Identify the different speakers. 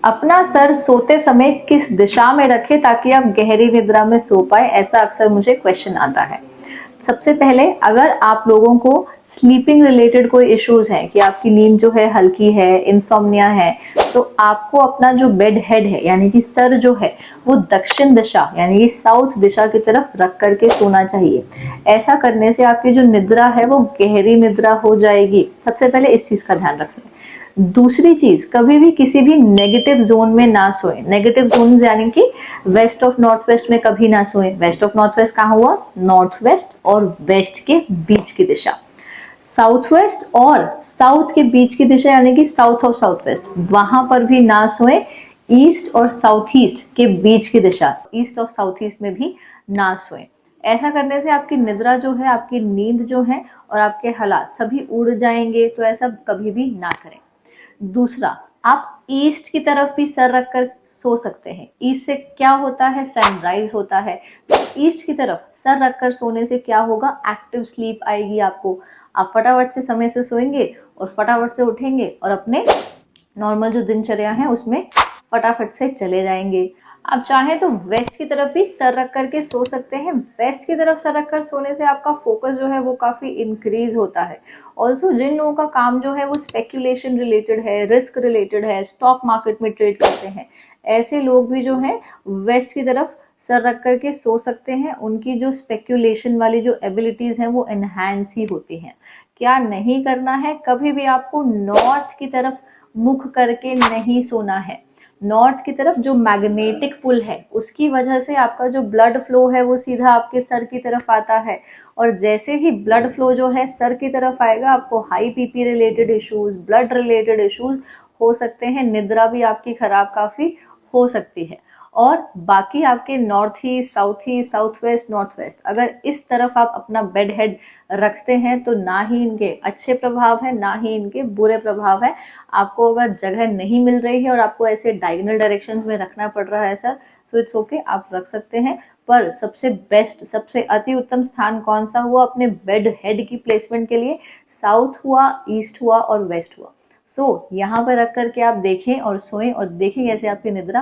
Speaker 1: अपना सर सोते समय किस दिशा में रखें ताकि आप गहरी निद्रा में सो पाए, ऐसा अक्सर मुझे क्वेश्चन आता है। सबसे पहले अगर आप लोगों को स्लीपिंग रिलेटेड कोई इश्यूज हैं कि आपकी नींद जो है हल्की है, इंसोम्निया है, तो आपको अपना जो बेड हेड है यानी कि सर जो है वो दक्षिण दिशा यानी कि साउथ दिशा की तरफ रख करके सोना चाहिए। ऐसा करने से आपकी जो निद्रा है वो गहरी निद्रा हो जाएगी। सबसे पहले इस चीज का ध्यान रखें। दूसरी चीज, कभी भी किसी भी नेगेटिव जोन में ना सोए। नेगेटिव जोन यानी कि वेस्ट ऑफ नॉर्थ वेस्ट में कभी ना सोए। वेस्ट ऑफ नॉर्थ वेस्ट कहाँ हुआ? नॉर्थ वेस्ट और वेस्ट के बीच की दिशा। साउथ वेस्ट और साउथ के बीच की दिशा यानी कि साउथ ऑफ साउथ वेस्ट, वहां पर भी ना सोए। ईस्ट और साउथ ईस्ट के बीच की दिशा, ईस्ट ऑफ साउथ ईस्ट में भी ना सोए। ऐसा करने से आपकी निद्रा जो है, आपकी नींद जो है और आपके हालात सभी उड़ जाएंगे, तो ऐसा कभी भी ना करें। दूसरा, आप ईस्ट की तरफ भी सर रखकर सो सकते हैं। ईस्ट से क्या होता है? सनराइज होता है। तो ईस्ट की तरफ सर रखकर सोने से क्या होगा? एक्टिव स्लीप आएगी आपको। आप फटाफट से समय से सोएंगे और फटाफट से उठेंगे और अपने नॉर्मल जो दिनचर्या है उसमें फटाफट से चले जाएंगे। आप चाहें तो वेस्ट की तरफ भी सर रख करके सो सकते हैं। वेस्ट की तरफ सर रख कर सोने से आपका फोकस जो है वो काफी इंक्रीज होता है। ऑल्सो जिन लोगों का काम जो है वो स्पेक्यूलेशन रिलेटेड है, रिस्क रिलेटेड है, स्टॉक मार्केट में ट्रेड करते हैं, ऐसे लोग भी जो है वेस्ट की तरफ सर रख करके सो सकते हैं। उनकी जो स्पेक्यूलेशन वाली जो एबिलिटीज हैं वो एनहांस ही होती हैं। क्या नहीं करना है? कभी भी आपको नॉर्थ की तरफ मुख करके नहीं सोना है। नॉर्थ की तरफ जो मैग्नेटिक पुल है उसकी वजह से आपका जो ब्लड फ्लो है वो सीधा आपके सर की तरफ आता है, और जैसे ही ब्लड फ्लो जो है सर की तरफ आएगा, आपको high BP related issues, blood related issues हो सकते हैं। निद्रा भी आपकी खराब काफी हो सकती है। और बाकी आपके north east, south east, south west, north west, अगर इस तरफ आप अपना बेड हेड रखते हैं तो ना ही इनके अच्छे प्रभाव है ना ही इनके बुरे प्रभाव है। आपको अगर जगह नहीं मिल रही है और आपको ऐसे डायगोनल डायरेक्शंस में रखना पड़ रहा है सर, सो इट्स ओके, आप रख सकते हैं। पर सबसे बेस्ट, सबसे अति उत्तम स्थान कौन सा हुआ अपने बेड हेड की प्लेसमेंट के लिए? साउथ हुआ, ईस्ट हुआ और वेस्ट हुआ। सो यहाँ पर रख करके आप देखें और सोएं और देखें कैसे आपकी निद्रा